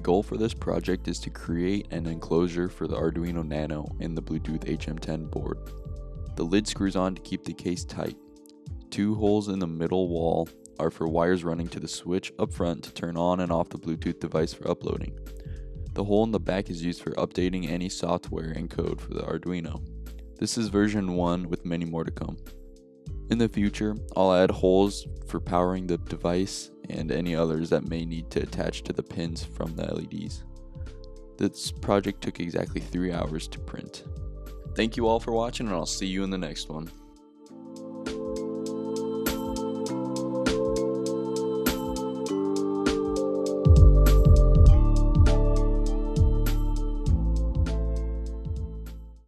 goal for this project is to create an enclosure for the Arduino Nano and the Bluetooth HM10 board. The lid screws on to keep the case tight. 2 holes in the middle wall are for wires running to the switch up front to turn on and off the Bluetooth device for uploading. The hole in the back is used for updating any software and code for the Arduino. This is version 1 with many more to come. In the future, I'll add holes for powering the device and any others that may need to attach to the pins from the LEDs. This project took exactly 3 hours to print. Thank you all for watching, and I'll see you in the next one.